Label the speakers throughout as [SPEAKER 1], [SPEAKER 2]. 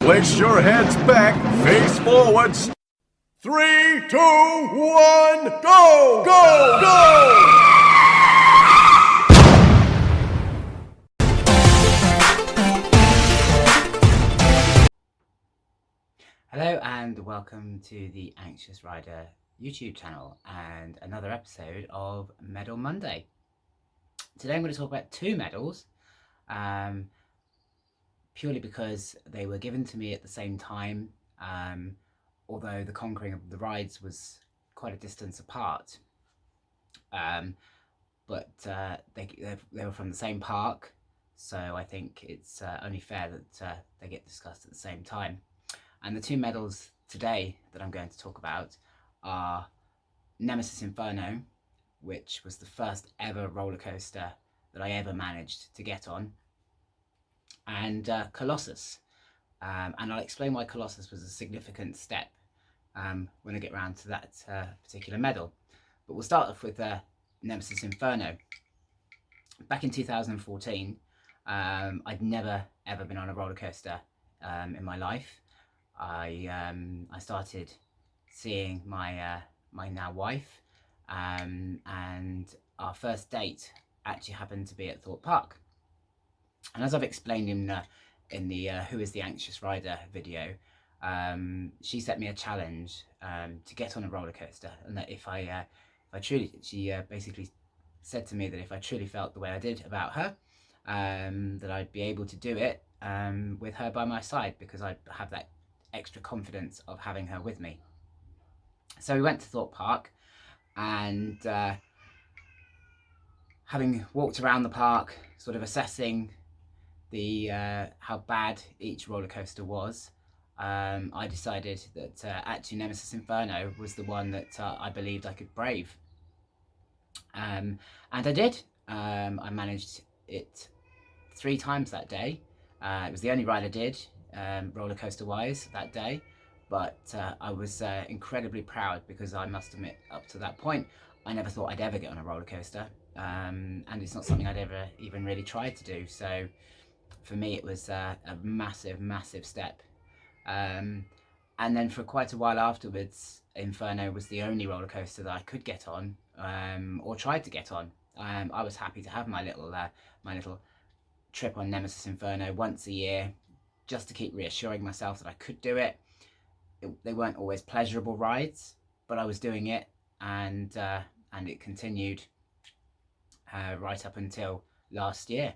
[SPEAKER 1] Place your heads back, face forwards. 3, 2, 1, go! Go! Go!
[SPEAKER 2] Hello and welcome to the Anxious Rider YouTube channel and another episode of Medal Monday. Today I'm going to talk about two medals, purely because they were given to me at the same time, although the conquering of the rides was quite a distance apart. But they were from the same park, so I think it's only fair that they get discussed at the same time. And the two medals today that I'm going to talk about are Nemesis Inferno, which was the first ever roller coaster that I ever managed to get on, and Colossus. And I'll explain why Colossus was a significant step when I get around to that particular medal. But we'll start off with Nemesis Inferno. Back in 2014, I'd never ever been on a roller coaster in my life. I started seeing my my now wife, and our first date actually happened to be at Thorpe Park. And as I've explained in the Who is the Anxious Rider video, she set me a challenge to get on a roller coaster, and that if I truly, she basically said to me that if I truly felt the way I did about her, that I'd be able to do it with her by my side, because I have that extra confidence of having her with me. So we went to Thorpe Park, and having walked around the park, sort of assessing the how bad each roller coaster was, I decided that actually Nemesis Inferno was the one that I believed I could brave, and I did. I managed it 3 times that day. It was the only ride I did roller coaster wise that day, but I was incredibly proud, because I must admit, up to that point I never thought I'd ever get on a roller coaster, and it's not something I'd ever even really tried to do. So for me it was a massive step, and then for quite a while afterwards, Inferno was the only roller coaster that I could get on, or tried to get on. I was happy to have my little trip on Nemesis Inferno once a year, just to keep reassuring myself that I could do it. They weren't always pleasurable rides, but I was doing it, and it continued right up until last year.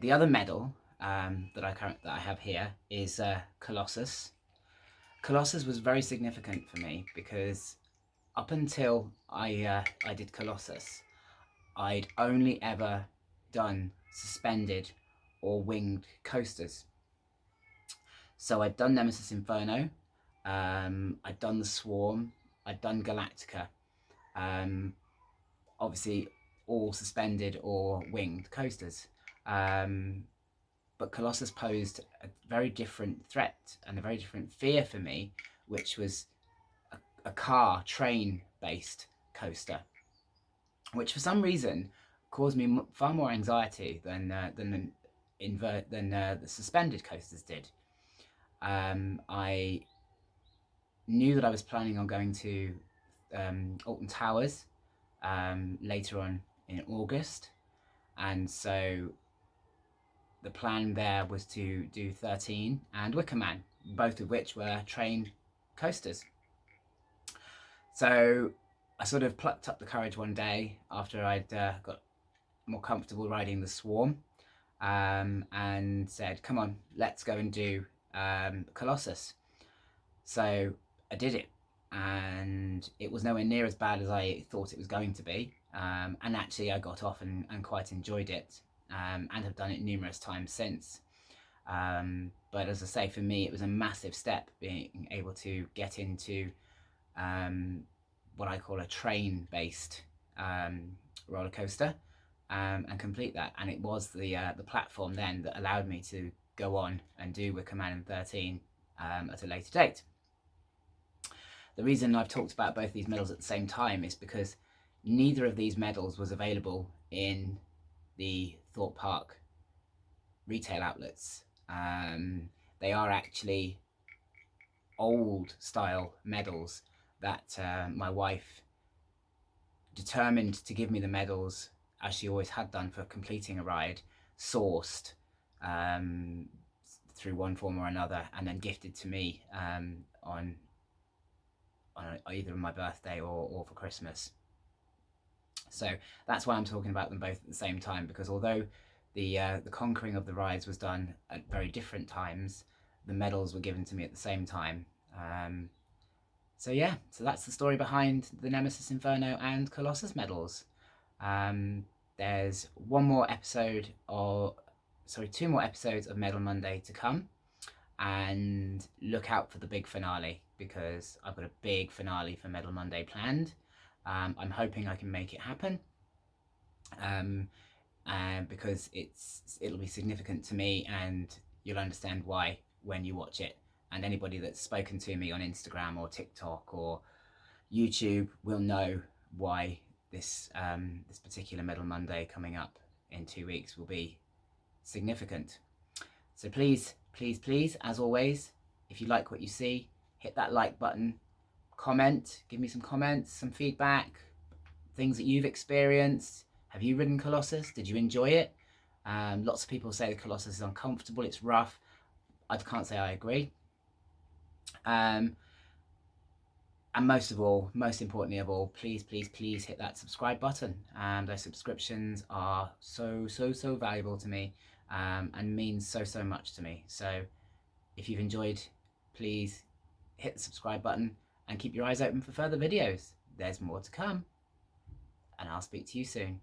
[SPEAKER 2] The other medal that I have here is Colossus. Colossus was very significant for me, because up until I did Colossus, I'd only ever done suspended or winged coasters. So I'd done Nemesis Inferno, I'd done the Swarm, I'd done Galactica, obviously all suspended or winged coasters, but Colossus posed a very different threat and a very different fear for me, which was a train based coaster, which for some reason caused me far more anxiety than the suspended coasters did. I knew that I was planning on going to Alton Towers later on in August, and so the plan there was to do 13 and Wicker Man, both of which were train coasters. So I sort of plucked up the courage one day after I'd got more comfortable riding the Swarm, and said, come on, let's go and do Colossus. So I did it, and it was nowhere near as bad as I thought it was going to be, and actually I got off and quite enjoyed it, and have done it numerous times since. But as I say, for me it was a massive step being able to get into what I call a train based roller coaster, and complete that. And it was the platform then that allowed me to go on and do Wicker Man and 13 at a later date. The reason I've talked about both these medals at the same time is because neither of these medals was available in the Thorpe Park retail outlets. they are actually old style medals that my wife, determined to give me the medals, as she always had done for completing a ride, sourced through one form or another, and then gifted to me on either my birthday or for Christmas. So that's why I'm talking about them both at the same time, because although the conquering of the rides was done at very different times, the medals were given to me at the same time. So yeah, so that's the story behind the Nemesis Inferno and Colossus medals. There's two more episodes of Medal Monday to come, and look out for the big finale, because I've got a big finale for Medal Monday planned. I'm hoping I can make it happen, because it'll be significant to me, and you'll understand why when you watch it. And anybody that's spoken to me on Instagram or TikTok or YouTube will know why this particular Medal Monday coming up in 2 weeks will be significant. So please, as always, if you like what you see, hit that like button, comment, give me some comments, some feedback, things that you've experienced. Have you ridden Colossus? Did you enjoy it? Lots of people say the Colossus is uncomfortable, it's rough. I can't say I agree. And most importantly of all, please hit that subscribe button. Those subscriptions are so valuable to me, and means so much to me. So if you've enjoyed, please hit the subscribe button and keep your eyes open for further videos. There's more to come, and I'll speak to you soon.